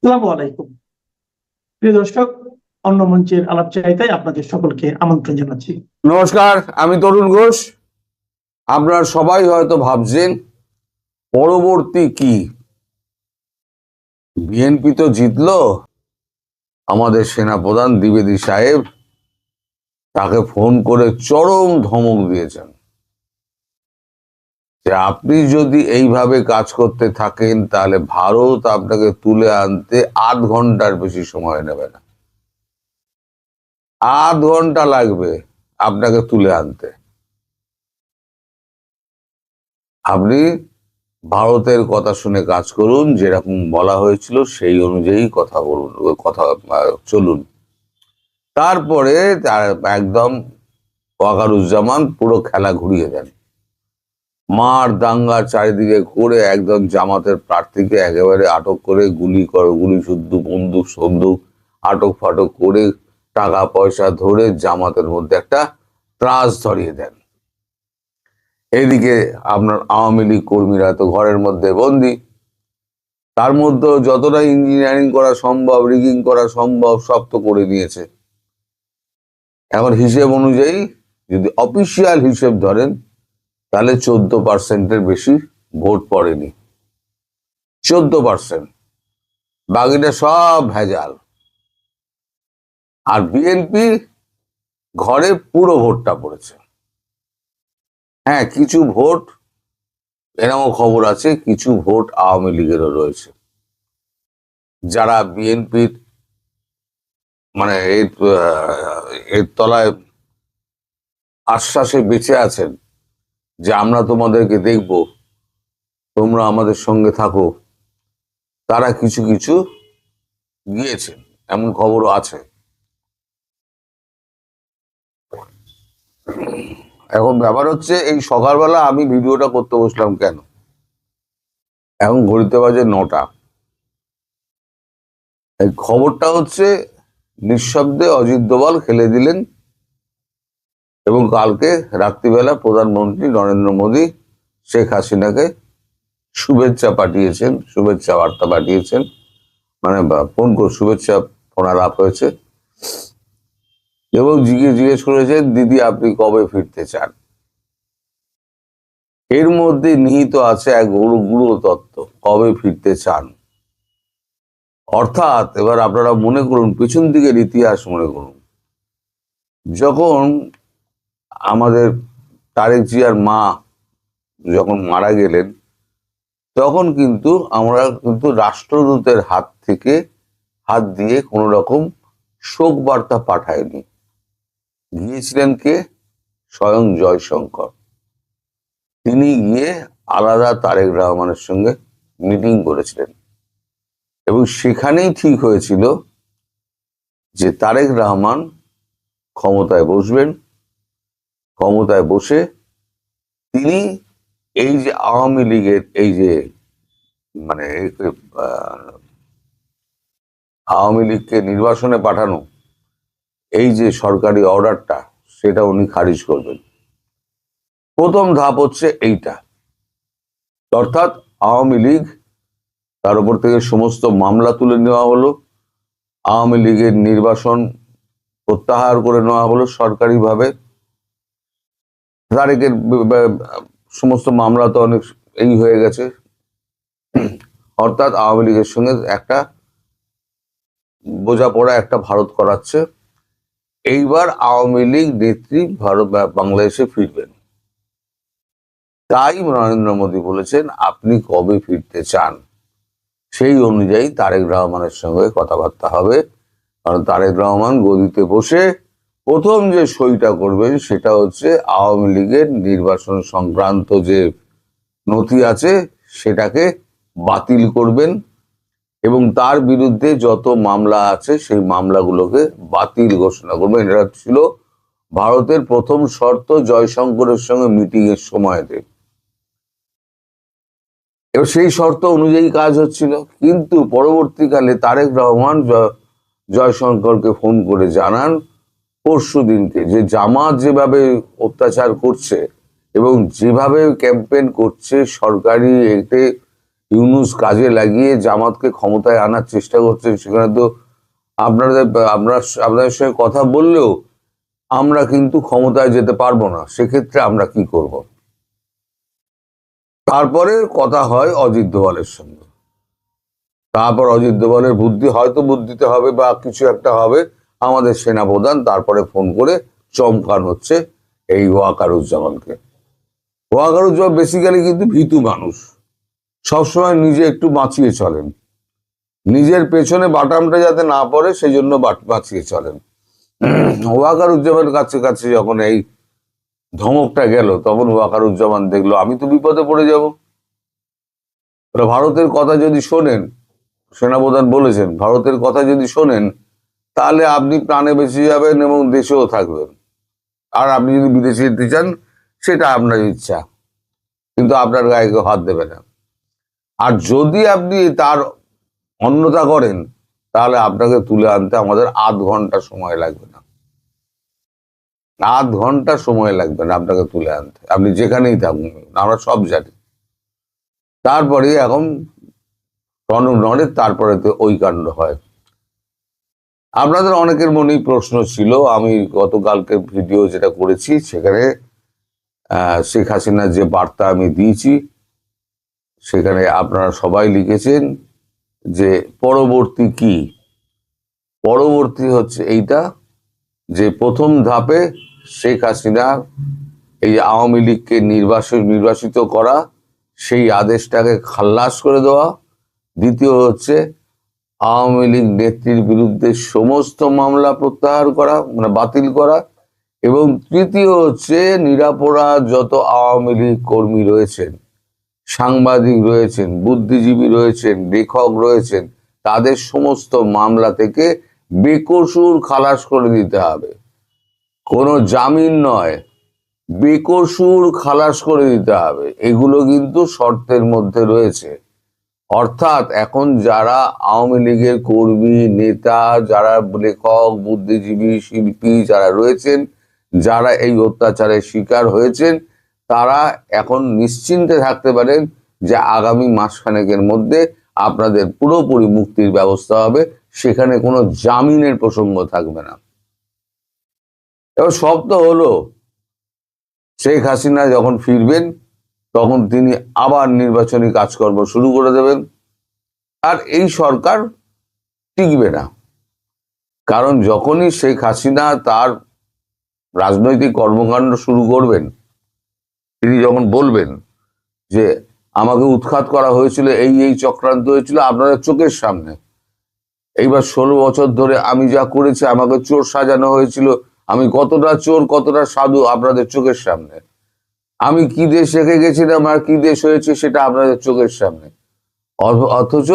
আসসালামু আলাইকুম। প্রিয় দর্শক, অন্য মঞ্চের আলাপচারিতায় আপনাদের সকলকে আমন্ত্রণ জানাচ্ছি। নমস্কার, আমি তরুণ ঘোষ। আপনারা সবাই হয়তো ভাবছেন পরবর্তী কি, বিএনপি তো জিতলো, আমাদের সেনাপ্রধান দ্বিবেদী সাহেব তাকে ফোন করে চরম ধমক দিয়েছেন যে আপনি যদি এইভাবে কাজ করতে থাকেন তাহলে ভারত আপনাকে তুলে আনতে 8 ঘন্টার বেশি সময় নেবে না। 8 ঘন্টা লাগবে আপনাকে তুলে আনতে। আপনি ভারতের কথা শুনে কাজ করুন, যেরকম বলা হয়েছিল সেই অনুযায়ী কথা বলুন, চলুন। তারপরে একদম ওয়াকারুজ্জামান পুরো খেলা ঘুরিয়ে দেন, মার দাঙ্গা চারিদিকে করে একদম জামাতের প্রার্থীকে একেবারে আটক করে গুলি শুদ্ধ বন্দুক সন্দুক আটক ফাটক করে টাকা পয়সা ধরে জামাতের মধ্যে একটা ত্রাস ধরিয়ে দেন। এইদিকে আপনার আওয়ামী লীগ কর্মীরা তো ঘরের মধ্যে বন্দি, তার মধ্যে যতটা ইঞ্জিনিয়ারিং করা সম্ভব, রিগিং করা সম্ভব সব তো করে নিয়েছে। এখন হিসেব অনুযায়ী যদি অফিসিয়াল হিসেব ধরেন তাহলে 14%-এর বেশি ভোট পড়েনি। 14%, বাকিটা সব ভেজাল। আর বিএনপি ঘরে পুরো ভোটটা পড়েছে। হ্যাঁ, কিছু ভোট এরকম খবর আছে, কিছু ভোট আওয়ামী লীগেরও রয়েছে, যারা বিএনপির মানে এর তলায় আশ্বাসে বেঁচে আছেন যে আমরা তোমাদেরকে দেখব, তোমরা আমাদের সঙ্গে থাকো। তারা কিছু কিছু গিয়েছেন, এমন খবরও আছে। এখন ব্যাপার হচ্ছে, এই সকালবেলা আমি ভিডিওটা করতে বসলাম কেন, এখন ঘড়িতে বাজে 9টা। এই খবরটা হচ্ছে নিঃশব্দে অজিত দোভাল খেলে দিলেন এবং কালকে রাত্রিবেলা প্রধানমন্ত্রী নরেন্দ্র মোদী শেখ হাসিনাকে শুভেচ্ছা পাঠিয়েছেন, শুভেচ্ছা বার্তা পাঠিয়েছেন, মানে ফোন করে শুভেচ্ছা ফোনালাপ হয়েছে এবং জিজ্ঞেস করেছেন দিদি আপনি কবে ফিরতে চান। এর মধ্যে নিহিত আছে এক গুরু তত্ত্ব, কবে ফিরতে চান। অর্থাৎ এবার আপনারা মনে করুন, পেছন দিকের ইতিহাস মনে করুন, যখন আমাদের তারেক জিয়ার মা যখন মারা গেলেন, তখন কিন্তু আমরা কিন্তু রাষ্ট্রদূতের হাত থেকে হাত দিয়ে কোন রকম শোক বার্তা পাঠায়নি। গিয়েছিলেন কে? স্বয়ং জয়শঙ্কর। তিনি গিয়ে আলাদা তারেক রহমানের সঙ্গে মিটিং করেছিলেন এবং সেখানেই ঠিক হয়েছিল যে তারেক রহমান ক্ষমতায় বসবেন, ক্ষমতায় বসে তিনি এই যে আওয়ামী লীগের এই যে মানে আওয়ামী লীগকে নির্বাসনে পাঠানো এই যে সরকারি অর্ডারটা, সেটা উনি খারিজ করবেন। প্রথম ধাপ হচ্ছে এইটা, অর্থাৎ আওয়ামী লীগ তার উপর থেকে সমস্ত মামলা তুলে নেওয়া হলো, আওয়ামী লীগের নির্বাসন প্রত্যাহার করে নেওয়া হলো সরকারিভাবে। তারেকের সমস্ত মামলা তো অনেক এই হয়ে গেছে, অর্থাৎ আওয়ামী লীগের সঙ্গে একটা বোঝাপড়া একটা ভারত করাচ্ছে। এইবার আওয়ামী লীগ নেত্রী ভারত বাংলাদেশে ফিরবেন। তাই নরেন্দ্র মোদী বলেছেন আপনি কবে ফিরতে চান, সেই অনুযায়ী তারেক রহমানের সঙ্গে কথাবার্তা হবে। কারণ তারেক রহমান গদিতে বসে প্রথম যে সইটা করবেন সেটা হচ্ছে আওয়ামী লীগের নির্বাচন সংক্রান্ত যে নথি আছে সেটাকে বাতিল করবেন এবং তার বিরুদ্ধে যত মামলা আছে সেই মামলাগুলোকে বাতিল ঘোষণা করবেন। এটা ছিল ভারতের প্রথম শর্ত জয়শঙ্করের সঙ্গে মিটিং এর সময়তে। এবার সেই শর্ত অনুযায়ী কাজ হচ্ছিল, কিন্তু পরবর্তীকালে তারেক রহমান জয়শঙ্করকে ফোন করে জানান পরশু দিনকে যে জামাত যেভাবে অত্যাচার করছে এবং যেভাবে ক্যাম্পেইন করছে সরকারি এতে ইউনূস কাজে লাগিয়ে জামাতকে ক্ষমতায় আনার চেষ্টা করছেন, সেখানে তো আপনাদের সঙ্গে কথা বললেও আমরা কিন্তু ক্ষমতায় যেতে পারবো না, সেক্ষেত্রে আমরা কি করব? তারপরে কথা হয় অজিত দোভালের সঙ্গে। তারপর অজিত দোভালের বুদ্ধিতে হবে বা কিছু একটা হবে, আমাদের সেনাপ্রধান তারপরে ফোন করে চমকান হচ্ছে এই ওয়াকারুজ্জামানকে। ওয়াকারুজ্জামান বেসিক্যালি কিন্তু ভীতু মানুষ, সবসময় নিজে একটু বাঁচিয়ে চলেন, নিজের পেছনে বাটামটা যাতে না পড়ে সেই জন্য বাঁচিয়ে চলেন। ওয়াকারুজ্জামানের কাছে কাছে যখন এই ধমকটা গেল, তখন ওয়াকারুজ্জামান দেখলো আমি তো বিপদে পড়ে যাব। ভারতের কথা যদি শোনেন, সেনাপ্রধান বলেছেন ভারতের কথা যদি শোনেন তাহলে আপনি প্রাণে বেঁচে যাবেন এবং দেশেও থাকবেন, আর আপনি যদি বিদেশে যেতে চান সেটা আপনার ইচ্ছা, কিন্তু আপনার গায়ে কেউ হাত দেবে না। আর যদি আপনি তার অন্যথা করেন তাহলে আপনাকে তুলে আনতে আমাদের আধ ঘন্টা সময় লাগবে না, আধ ঘন্টা সময় লাগবে না আপনাকে তুলে আনতে, আপনি যেখানেই থাকুন, আমরা সব জানি। তারপরে এখন টনক নড়ে, তারপরে তো ওই কাণ্ড হয়। আপনাদের অনেকের মনেই প্রশ্ন ছিল, আমি গতকালকে ভিডিও যেটা করেছি সেখানে শেখ হাসিনার যে বার্তা আমি দিয়েছি সেখানে আপনারা সবাই লিখেছেন যে পরবর্তী কি। পরবর্তী হচ্ছে এইটা যে প্রথম ধাপে শেখ হাসিনা এই আওয়ামী লীগকে নির্বাসিত করা, সেই আদেশটাকে খাল্লাস করে দেওয়া। দ্বিতীয় হচ্ছে আওয়ামী লীগ নেত্রীর বিরুদ্ধে সমস্ত মামলা প্রত্যাহার করা, মানে বাতিল করা। এবং তৃতীয় হচ্ছে নিরপরাধ যত আওয়ামী লীগ কর্মী রয়েছেন, সাংবাদিক রয়েছেন, বুদ্ধিজীবী রয়েছেন, লেখক রয়েছেন, তাদের সমস্ত মামলা থেকে বেকসুর খালাস করে দিতে হবে। কোনো জামিন নয়, বেকসুর খালাস করে দিতে হবে। এগুলো কিন্তু শর্তের মধ্যে রয়েছে। অর্থাৎ এখন যারা আওয়ামী লীগের কর্মী, নেতা, যারা লেখক, বুদ্ধিজীবী, শিল্পী যারা রয়েছেন, যারা এই অত্যাচারের শিকার হয়েছেন, তারা এখন নিশ্চিন্তে থাকতে পারেন যে আগামী মাসখানেকের মধ্যে আপনাদের পুরোপুরি মুক্তির ব্যবস্থা হবে, সেখানে কোনো জামিনের প্রসঙ্গ থাকবে না। এবার সব তো হলো, শেখ হাসিনা যখন ফিরবেন তখন তিনি আবার নির্বাচনী কাজকর্ম শুরু করে দেবেন, আর এই সরকার টিকবে না। কারণ যখনই শেখ হাসিনা তার রাজনৈতিক কর্মকাণ্ড শুরু করবেন, তিনি যখন বলবেন যে আমাকে উৎখাত করা হয়েছিল, এই চক্রান্ত হয়েছিল আপনাদের চোখের সামনে, এইবার 16 বছর ধরে আমি যা করেছি, আমাকে চোর সাজানো হয়েছিল, আমি কতটা চোর কতটা সাধু আপনাদের চোখের সামনে, আমি কি দেশ রেখে গেছিলাম আর কি দেশ হয়েছে সেটা আপনাদের চোখের সামনে, অথচ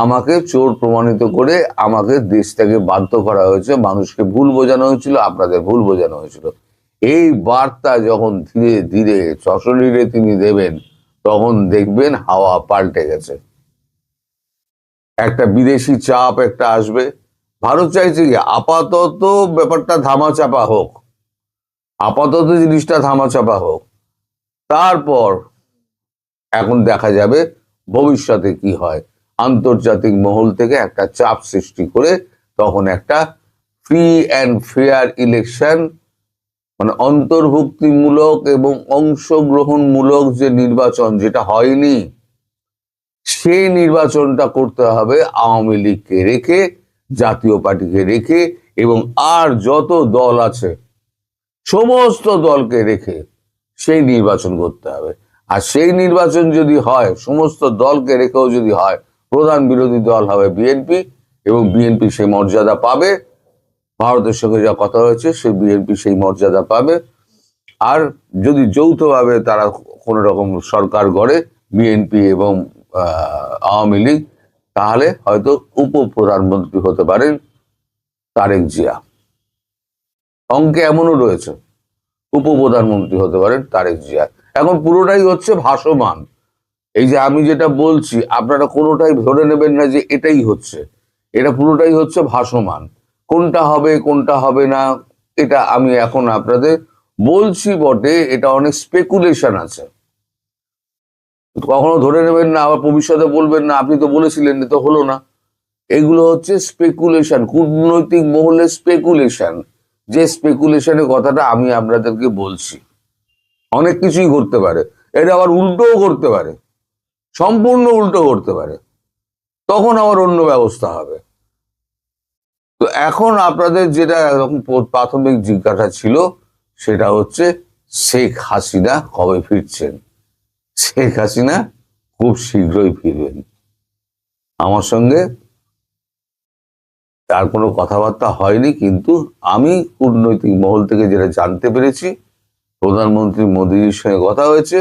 আমাকে চোর প্রমাণিত করে আমাকে দেশ থেকে বাধ্য করা হয়েছে, মানুষকে ভুল বোঝানো হয়েছিল, আপনাদের ভুল বোঝানো হয়েছিল। এই বার্তা যখন ধীরে ধীরে সশরীরে তিনি দেবেন, তখন দেখবেন হাওয়া পাল্টে গেছে, একটা বিদেশি চাপ একটা আসবে। ভারত চাইছে কি আপাতত ব্যাপারটা ধামাচাপা হোক, আপাতত জিনিসটা ধামাচাপা হোক, তারপর এখন দেখা যাবে ভবিষ্যতে কি হয়। আন্তর্জাতিক মহল থেকে একটা চাপ সৃষ্টি করে তখন একটা ফ্রি অ্যান্ড ফেয়ার ইলেকশন, মানে অন্তর্ভুক্তিমূলক এবং অংশগ্রহণমূলক যে নির্বাচন যেটা হয়নি, সেই নির্বাচনটা করতে হবে আওয়ামী লীগকে রেখে, জাতীয় পার্টিকে রেখে, এবং আর যত দল আছে সমস্ত দলকে রেখে সেই নির্বাচন করতে হবে। আর সেই নির্বাচন যদি হয়, সমস্ত দলকে রেখেও যদি হয়, প্রধান বিরোধী দল হবে বিএনপি, এবং বিএনপি সেই মর্যাদা পাবে, ভারতের সঙ্গে যা কথা হয়েছে সেই বিএনপি সেই মর্যাদা পাবে। আর যদি যৌথভাবে তারা কোনো রকম সরকার গড়ে বিএনপি এবং আওয়ামী লীগ, তাহলে হয়তো উপপ্রধানমন্ত্রী হতে পারেন তারেক জিয়া। অঙ্কে এমনও রয়েছে, উপপ্রধানমন্ত্রী হতে পারেন তারেক জিয়া। এখন পুরোটাই হচ্ছে ভাসমান। এই যে আমি যেটা বলছি আপনারা কোনোটাই ধরে নেবেন না যে এটাই হচ্ছে, এটা পুরোটাই হচ্ছে ভাসমান। কোনটা হবে কোনটা হবে না এটা আমি এখন আপনাদের বলছি বটে, এটা অনেক স্পেকুলেশন আছে। কখনো ধরে নেবেন না, আবার ভবিষ্যতে বলবেন না আপনি তো বলেছিলেন, তো হলো না। এগুলো হচ্ছে স্পেকুলেশন, কূটনৈতিক মহলের স্পেকুলেশন। যে স্পেকুলেশনের কথাটা আমি আপনাদেরকে বলছি, অনেক কিছুই করতে পারে। এটা আবার উল্টোও করতে পারে, সম্পূর্ণ উল্টো করতে পারে, তখন আবার অন্য ব্যবস্থা হবে। তো এখন আপনাদের যেটা এরকম প্রাথমিক জিজ্ঞাসা ছিল সেটা হচ্ছে শেখ হাসিনা কবে ফিরছেন। শেখ হাসিনা খুব শীঘ্রই ফিরবেন। আমার সঙ্গে তার কোনো কথাবার্তা হয়নি, কিন্তু আমি কূটনৈতিক মহল থেকে যেটা জানতে পেরেছি, প্রধানমন্ত্রী মোদীজির সঙ্গে কথা হয়েছে,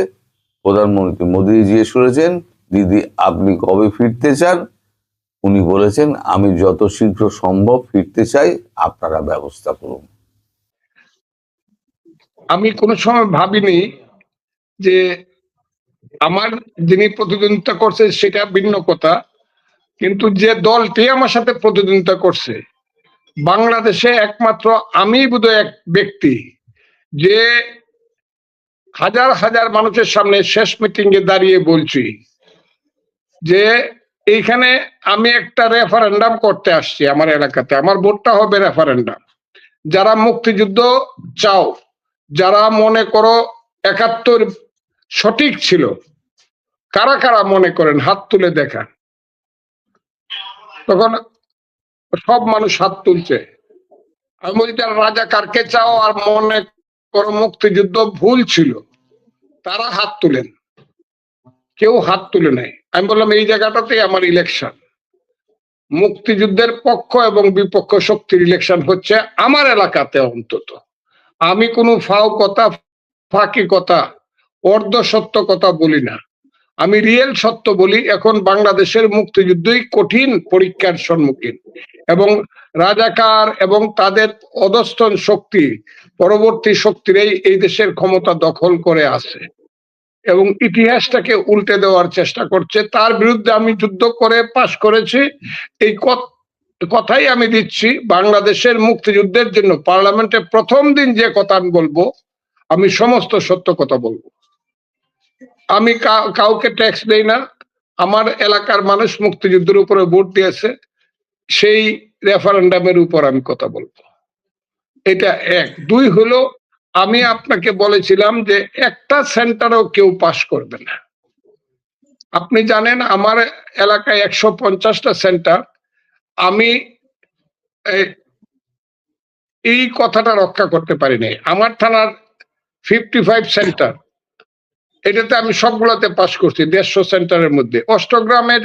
প্রধানমন্ত্রী মোদী জিজ্ঞেস করেছেন দিদি আপনি কবে ফিরতে চান, উনি বলেছেন আমি যত শীঘ্র সম্ভব ফিরতে চাই, আপনারা ব্যবস্থা করুন। আমি কোনো সময় ভাবিনি যে আমার যিনি প্রতিদ্বন্দ্বিতা করছে সেটা ভিন্ন কথা, কিন্তু যে দলটি আমার সাথে প্রতিদ্বন্দ্বিতা করছে বাংলাদেশে একমাত্র আমি বোধহয় এক ব্যক্তি যে হাজার হাজার মানুষের সামনে শেষ মিটিং এ দাঁড়িয়ে বলছি যে এইখানে আমি একটা রেফারেন্ডাম করতে আসছি আমার এলাকাতে, আমার ভোটটা হবে রেফারেন্ডাম। যারা মুক্তিযুদ্ধ চাও, যারা মনে করো ৭১ সঠিক ছিল, কারা কারা মনে করেন হাত তুলে দেখান। তখন সব মানুষ হাত তুলছে। আমি বলছি যারা রাজাকারকে চাও আর মনে করো মুক্তিযুদ্ধ ভুল ছিল, তারা হাত তুলেন। কেউ হাত তুলে নাই। আমি বললাম এই জায়গাটাতেই আমার ইলেকশন, মুক্তিযুদ্ধের পক্ষ এবং বিপক্ষ শক্তির ইলেকশন হচ্ছে আমার এলাকাতে। অন্তত আমি কোনো ফাও কথা, ফাঁকি কথা, অর্ধ সত্য কথা বলি না, আমি রিয়েল সত্য বলি। এখন বাংলাদেশের মুক্তিযুদ্ধই কঠিন পরীক্ষার সম্মুখীন, এবং রাজাকার এবং তাদের অধস্তন শক্তি, পরবর্তী শক্তিরাই এই দেশের ক্ষমতা দখল করে আছে এবং ইতিহাসটাকে উল্টে দেওয়ার চেষ্টা করছে। তার বিরুদ্ধে আমি যুদ্ধ করে পাশ করেছি। এই কথাই আমি দিচ্ছি, বাংলাদেশের মুক্তিযুদ্ধের জন্য পার্লামেন্টে প্রথম দিন যে কথা আমি বলবো, আমি সমস্ত সত্য কথা বলবো। আমি কাউকে ট্যাক্স দেই না। আমার এলাকার মানুষ মুক্তিযুদ্ধের উপরে ভোট দিয়েছে, সেই রেফারেন্ডামের উপর আমি কথা বলবো। এটা এক। দুই হলো, আমি আপনাকে বলেছিলাম যে একটা সেন্টারও কেউ পাস করবে না। আপনি জানেন আমার এলাকায় ১৫০টা সেন্টার। আমি এই কথাটা রক্ষা করতে পারি নাই। আমার থানার 55 সেন্টার, এটাতে আমি সবগুলোতে পাস করছি ১৫০ সেন্টারের মধ্যে। অষ্টগ্রামের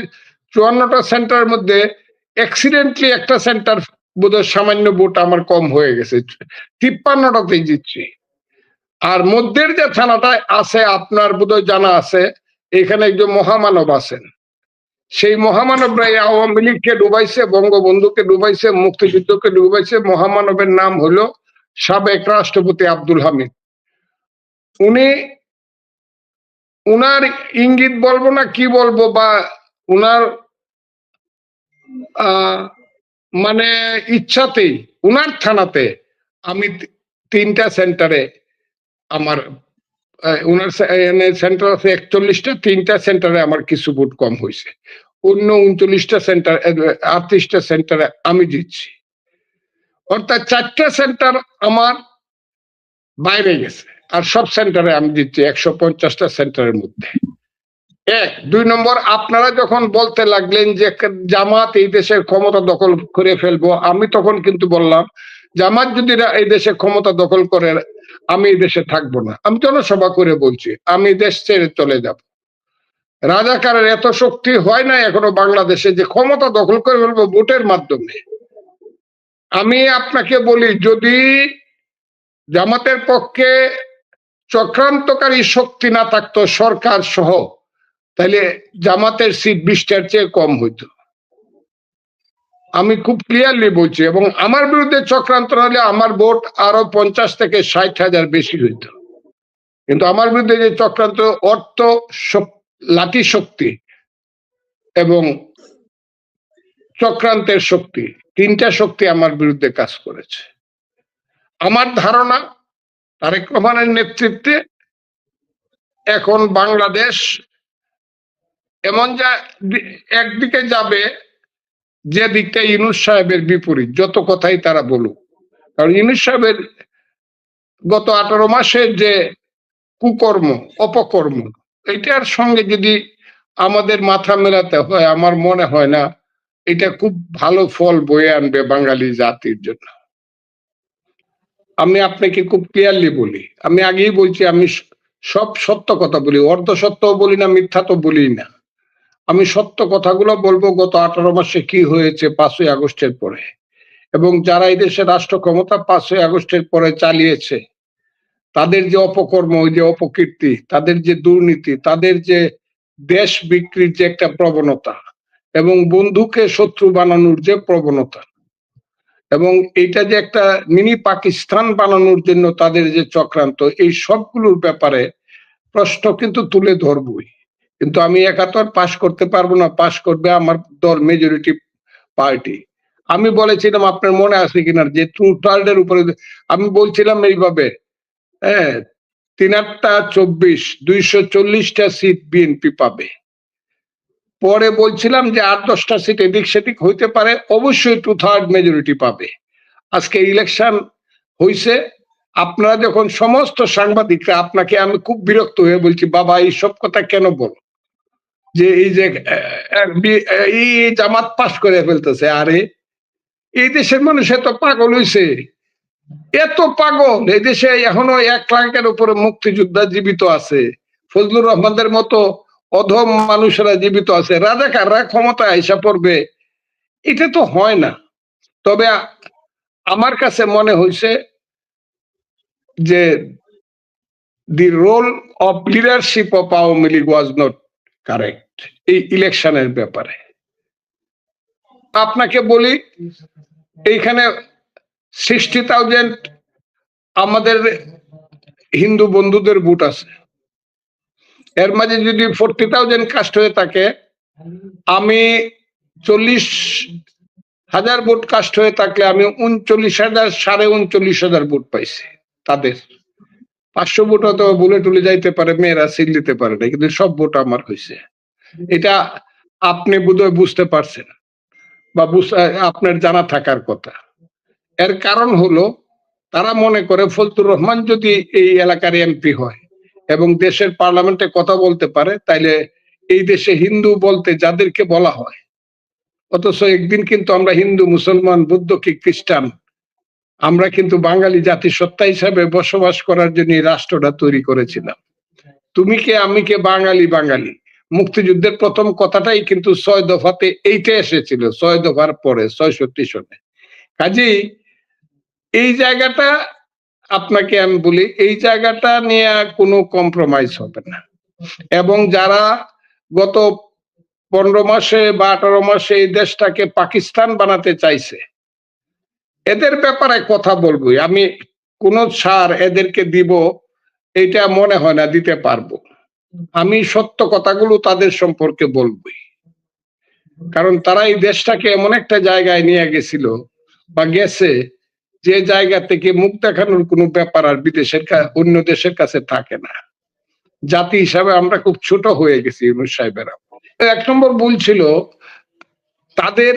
৫৪টা সেন্টারের মধ্যে অ্যাক্সিডেন্টলি একটা সেন্টার বোধহয় সামান্য ভোট আমার কম হয়ে গেছে, ৫৩টাতেই জিতছি। আর মধ্যের যে থানাটা আছে আপনার বোধহয় জানা আছে, এখানে একজন মহামানব আছেন। সেই মহামানবরাই আওয়ামী লীগকে ডুবাইছে, বঙ্গবন্ধুকে ডুবাইছে, মুক্তিযুদ্ধকে ডুবাইছে। মহামানবের নাম হলো সাবেক রাষ্ট্রপতি আব্দুল হামিদ। উনার ইঙ্গিত বলবো না কি বলবো, বা উনার মানে ইচ্ছাতেই উনার থানাতে আমি ৩টা সেন্টারে আমার উনার সেন্টার আছে ৪১টা, ৩টা সেন্টারে আমার কিছু ভোট কম হয়েছে। অন্য ৩৯টা সেন্টার, ৩৮টা সেন্টারে আমি জিতছি। অর্থাৎ ৪টা সেন্টার আমার বাইরে গেছে, আর সব সেন্টারে আমি জিতছি ১৫০টা সেন্টারের মধ্যে। এক। ২ নম্বর, আপনারা যখন বলতে লাগলেন যে জামাত এই দেশের ক্ষমতা দখল করে ফেলবো, আমি তখন কিন্তু বললাম জামাত যদি এই দেশে ক্ষমতা দখল করে আমি এই দেশে থাকবো না। আমি জনসভা করে বলছি আমি দেশ ছেড়ে চলে যাব। রাজাকারের এত শক্তি হয় না এখনো বাংলাদেশে যে ক্ষমতা দখল করে ফেলবো ভোটের মাধ্যমে। আমি আপনাকে বলি, যদি জামাতের পক্ষে চক্রান্তকারী শক্তি না থাকতো সরকার সহ, তাহলে জামাতের সিট ২০টার চেয়ে কম হইতো। আমি খুব ক্লিয়ারলি বলছি, এবং আমার বিরুদ্ধে চক্রান্ত হলে আমার ভোট আরো ৫০ থেকে ৬০,০০০ বেশি হইতো। কিন্তু আমার বিরুদ্ধে যে চক্রান্ত, অর্থ, লাঠি শক্তি এবং চক্রান্তের শক্তি, ৩টা শক্তি আমার বিরুদ্ধে কাজ করেছে। আমার ধারণা তারেক রহমানের নেতৃত্বে এখন বাংলাদেশ এমন যা একদিকে যাবে যে দিকটা ইউনূস সাহেবের বিপরীত, যত কথাই তারা বলুক। কারণ ইউনূস সাহেবের গত 18 মাসের যে কুকর্ম, অপকর্ম, এটার সঙ্গে যদি আমাদের মাথা মেলাতে হয়, আমার মনে হয় না এটা খুব ভালো ফল বয়ে আনবে বাঙালি জাতির জন্য। আমি আপনাকে খুব ক্লিয়ারলি বলি, আমি আগেই বলছি, আমি সব সত্য কথা বলি, অর্ধ সত্য বলি না, মিথ্যা তো বলি না। আমি সত্য কথাগুলো বলবো গত 18 মাসে কি হয়েছে 5ই আগস্টের পরে, এবং যারা এই দেশের রাষ্ট্র ক্ষমতা 5ই আগস্টের পরে চালিয়েছে, তাদের যে অপকর্ম, ওই যে অপকীর্তি, তাদের যে দুর্নীতি, তাদের যে দেশ বিক্রির যে একটা প্রবণতা, এবং বন্ধুকে শত্রু বানানোর যে প্রবণতা, এবং এটা যে একটা মিনি পাকিস্তান বানানোর জন্য তাদের যে চক্রান্ত, এই সবগুলোর ব্যাপারে প্রশ্ন কিন্তু তুলে ধরবই। কিন্তু আমি একা তো আর পাশ করতে পারবো না, পাশ করবে আমার দল, মেজরিটি পার্টি। আমি বলেছিলাম, আপনার মনে আছে কিনা, যে ট্রুথ উপরে আমি বলছিলাম এইভাবে, হ্যাঁ, 3-8-24 240টা সিট বিএনপি পাবে। পরে বলছিলাম যে 8-10টা সিট এদিক সেদিক হইতে পারে, অবশ্যই 2/3 মেজরিটি পাবে। আজকে ইলেকশন হইছে, আপনারা যখন সমস্ত সাংবাদিকরা, আপনাকে আমি খুব বিরক্ত হয়ে বলছি, বাবা এই সব কথা কেন বল, যে এই যে এই জামাত পাস করে ফেলতেছে। আরে এই দেশের মানুষ এত পাগল হইছে, এত পাগল, এই দেশে এখনো 1 লাখের উপরে মুক্তিযোদ্ধা জীবিত আছে, ফজলুর রহমানদের মতো অধম মানুষেরা জীবিত আছে, রাজাকাররা ক্ষমতায় আইসা পড়বে, এটা তো হয় না। তবে আমার কাছে মনে হয়েছে যে the role of leadership of Awami League was not correct এই ইলেকশনের ব্যাপারে। আপনাকে বলি, এইখানে 60,000 আমাদের হিন্দু বন্ধুদের ভোট আছে, এর মাঝে যদি 40,000 কাস্ট হয়ে থাকে, আমি 40,000 ভোট কাস্ট হয়ে থাকলে আমি 39,000 39,500 ভোট পাইছি তাদের। 500 ভোট হয়তো ভুলে টুলে যাইতে পারে, মেয়েরা সিল দিতে পারে না, কিন্তু সব ভোট আমার হয়েছে। এটা আপনি বোধহয় বুঝতে পারছেন, বা আপনার জানা থাকার কথা। এর কারণ হলো, তারা মনে করে ফজলুর রহমান যদি এই এলাকার এমপি হয় এবং দেশের পার্লামেন্টে কথা বলতে পারে, তাইলে এই দেশে হিন্দু বলতে যাদেরকে বলা হয়, অথচ একদিন কিন্তু আমরা হিন্দু, মুসলমান, বৌদ্ধ কি খ্রিস্টান, আমরা কিন্তু বাঙালি জাতিসত্তা হিসাবে বসবাস করার জন্য এই রাষ্ট্রটা তৈরি করেছিলাম। তুমি কে আমি কে, বাঙালি বাঙালি। মুক্তিযুদ্ধের প্রথম কথাটাই কিন্তু 6 দফাতে এইটা এসেছিল, 6 দফার পরে 66 সনে। কাজেই এই জায়গাটা আপনাকে আমি বলি, এই জায়গাটা নিয়ে কোনো কম্প্রোমাইজ হবে না। এবং যারা গত 15 মাসে বা 18 মাসে এই দেশটাকে পাকিস্তান বানাতে চাইছে, এদের ব্যাপারে কথা বলবো। আমি কোন ছাড় এদেরকে দিব এটা মনে হয় না দিতে পারবো। আমি সত্য কথাগুলো তাদের সম্পর্কে বলবই, কারণ তারা এই দেশটাকে এমন একটা জায়গায় নিয়ে গেছিল বা গেছে, যে জায়গা থেকে মুখ দেখানোর কোনো ব্যাপার আর বিদেশের অন্য দেশের কাছে থাকে না। জাতি হিসাবে আমরা খুব ছোট হয়ে গেছি। ইউনূস সাহেবেরা 1 নম্বর ভুল ছিল, তাদের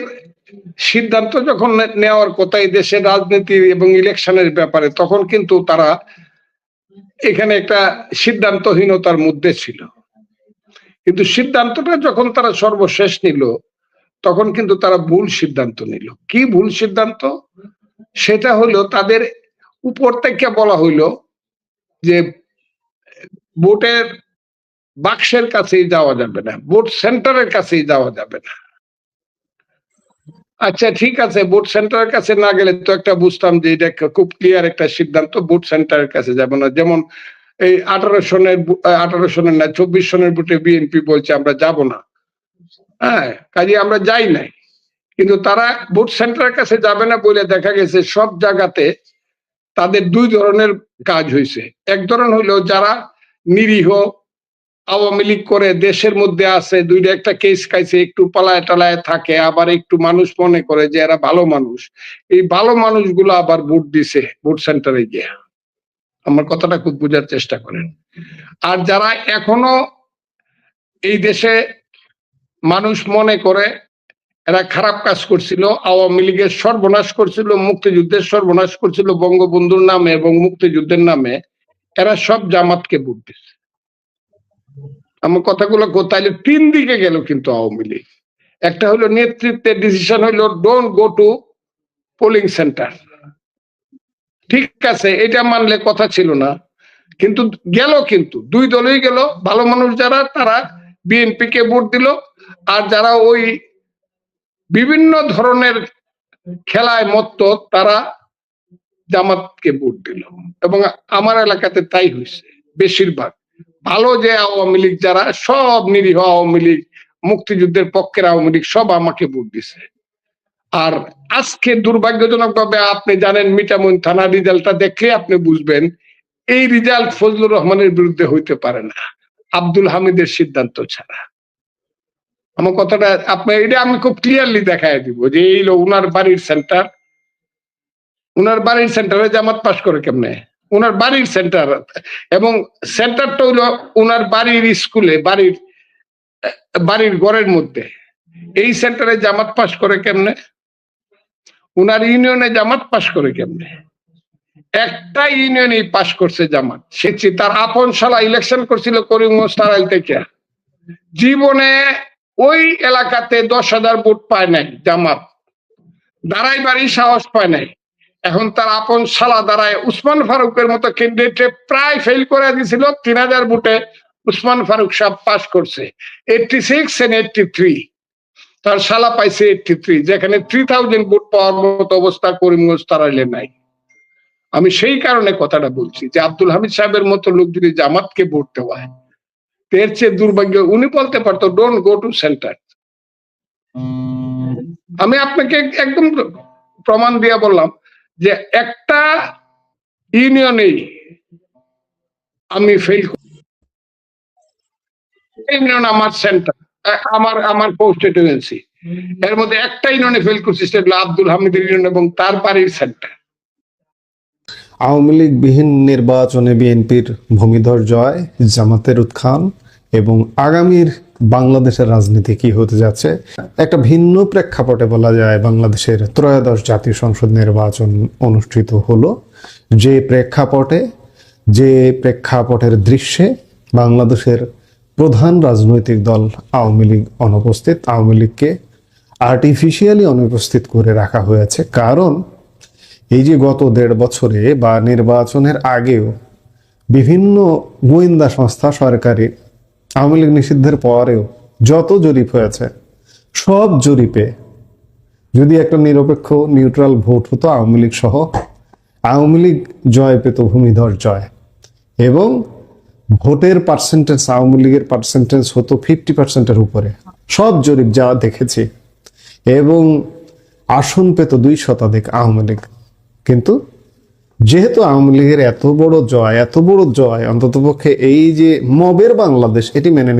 সিদ্ধান্ত যখন নেওয়ার কথা এই দেশের রাজনীতি এবং ইলেকশনের ব্যাপারে, তখন কিন্তু তারা এখানে একটা সিদ্ধান্তহীনতার মধ্যে ছিল। কিন্তু সিদ্ধান্তটা যখন তারা সর্বশেষ নিল, তখন কিন্তু তারা ভুল সিদ্ধান্ত নিল। কি ভুল সিদ্ধান্ত? সেটা হলো, তাদের উপর থেকে বলা হইলো যে ভোটের বাক্সের কাছেই যাওয়া যাবে না, ভোট সেন্টারের কাছেই যাওয়া যাবে না। আচ্ছা ঠিক আছে, ভোট সেন্টারের কাছে না গেলে তো একটা বুঝতাম যে এটা খুব ক্লিয়ার একটা সিদ্ধান্ত, ভোট সেন্টারের কাছে যাবে না। যেমন এই 18 সনের না 24 সনের ভোটে বিএনপি বলছে আমরা যাব না, হ্যাঁ, কাজে আমরা যাই নাই। কিন্তু তারা ভোট সেন্টারের কাছে যাবে না বলে দেখা গেছে সব জায়গাতে তাদের 2 ধরনের কাজ হয়েছে। এক ধরন হইলো, যারা নিরীহ আওয়ামী লীগ করে দেশের মধ্যে আছে, দুইটা একটা কেস খাইছে, একটু পালায় টালায় থাকে, আবার একটু মানুষ মনে করে যে এরা ভালো মানুষ, এই ভালো মানুষগুলো আবার ভোট দিছে ভোট সেন্টারে গিয়ে। আমার কথাটা খুব বোঝার চেষ্টা করেন। আর যারা এখনো এই দেশে মানুষ মনে করে এরা খারাপ কাজ করছিল, আওয়ামী লীগের সর্বনাশ করছিল, মুক্তিযুদ্ধের সর্বনাশ করছিল বঙ্গবন্ধুর নামে এবং মুক্তিযুদ্ধের নামে, এরা সব জামাতকে ভোট দিচ্ছে। আমার কথাগুলো তাইলে 3 দিকে গেল কিন্তু আওয়ামী লীগ। একটা হলো নেতৃত্বের ডিসিশন হলো don't go to polling centre, ঠিক আছে, এটা মানলে কথা ছিল না, কিন্তু গেল, কিন্তু 2 দলই গেল। ভালো মানুষ যারা তারা বিএনপি কে ভোট দিল, আর যারা ওই বিভিন্ন ধরনের খেলায় মত্ত তারা জামাতকে ভোট দিল। এবং আমার এলাকাতে তাই হয়েছে বেশিরভাগ। ভালো যে আওয়ামী লীগ যারা, সব নিরীহ আওয়ামী লীগ, মুক্তিযুদ্ধের পক্ষের আওয়ামী লীগ সব আমাকে ভোট দিছে। আর আজকে দুর্ভাগ্যজনক ভাবে আপনি জানেন, মিঠামইন থানা রেজাল্টটা দেখলে আপনি বুঝবেন এই রেজাল্ট ফজলুর রহমানের বিরুদ্ধে হইতে পারে না, আব্দুল হামিদের সিদ্ধান্ত ছাড়া। আমার কথাটা আপনার এটা আমি খুব ক্লিয়ারলি দেখাই দিব যে এই উনার বাড়ির সেন্টার, উনার বাড়ির সেন্টারে জামাত পাস করে কেমনে, উনার বাড়ির সেন্টার, এবং সেন্টারটা হইলো উনার বাড়ির স্কুলে, বাড়ির ঘরের মধ্যে। এই সেন্টারে জামাত পাস করে কেমনে, উনার ইউনিয়নে জামাত পাস করে কেমনে? একটা ইউনিয়নে পাস করছে জামাত, সেটি তার আপন শালা ইলেকশন করছিল করিমগঞ্জ তারাইল থেকে, জীবনে ওই এলাকাতে 10,000 ভোট পায় নাই জামাত, দাঁড়াই বাড়ি সাহস পায় নাই। এখন তার আপন শালা দাঁড়ায় উসমান ফারুকের মতো ক্যান্ডিডেটে প্রায় ফেল করে দিয়েছিল, 3,000 ভোটে উসমান ফারুক সাহেব পাস করছে 86 and 83, তার শালা পাইছে 83, যেখানে 3,000 ভোট পাওয়ার মতো অবস্থা করিমগঞ্জ তারাইলে নাই। আমি সেই কারণে কথাটা বলছি যে আব্দুল হামিদ সাহেবের মতো লোক যদি জামাতকে ভোট দেওয়ায়, এর চেয়ে দুর্ভাগ্য। উনি বলতে পারতো ডোন্ট গো টু সেন্টার। আমি আপনাকে একদম প্রমাণ দিয়ে বললাম যে একটা ইউনিয়নেই আমি ফেল, ইউনিয়ন আমার সেন্টার, আমার কনস্টিটিউয়েন্সি, এর মধ্যে একটা ইউনিয়নে ফেল করছি, সেটা হলো আব্দুল হামিদের ইউনিয়ন এবং তার বাড়ির সেন্টার। আওয়ামী লীগবিহীন নির্বাচনে বিএনপির ভূমিধর জয়, জামাতের উত্থান এবং আগামীর বাংলাদেশের রাজনীতি কি হতে যাচ্ছে একটা ভিন্ন প্রেক্ষাপটে বলা যায়। বাংলাদেশের 13শ জাতীয় সংসদ নির্বাচন অনুষ্ঠিত হলো, যে প্রেক্ষাপটের দৃশ্যে বাংলাদেশের প্রধান রাজনৈতিক দল আওয়ামী লীগ অনুপস্থিত। আওয়ামী লীগকে আর্টিফিশিয়ালি অনুপস্থিত করে রাখা হয়েছে, কারণ এই যে গত 1.5 বছরে বা নির্বাচনের আগেও বিভিন্ন গোয়েন্দা সংস্থা সরকারি আওয়ামী লীগ নিষিদ্ধের পরেও যত জরিপ হয়েছে, সব জরিপে যদি একটা নিরপেক্ষ নিউট্রাল ভোট হতো আওয়ামী লীগ সহ, আওয়ামী লীগ জয় পেত ভূমিধর জয়, এবং ভোটের পার্সেন্টেজ আওয়ামী লীগের পার্সেন্টেজ হতো 50%-এর উপরে, সব জরিপ যা দেখেছি, এবং আসন পেত 2 শতাধিক আওয়ামী লীগ। কিন্তু যেহেতু আওয়ামী লীগের এত বড় জয় অন্ততপক্ষে এই যে মবের বাংলাদেশ, এটি মেনে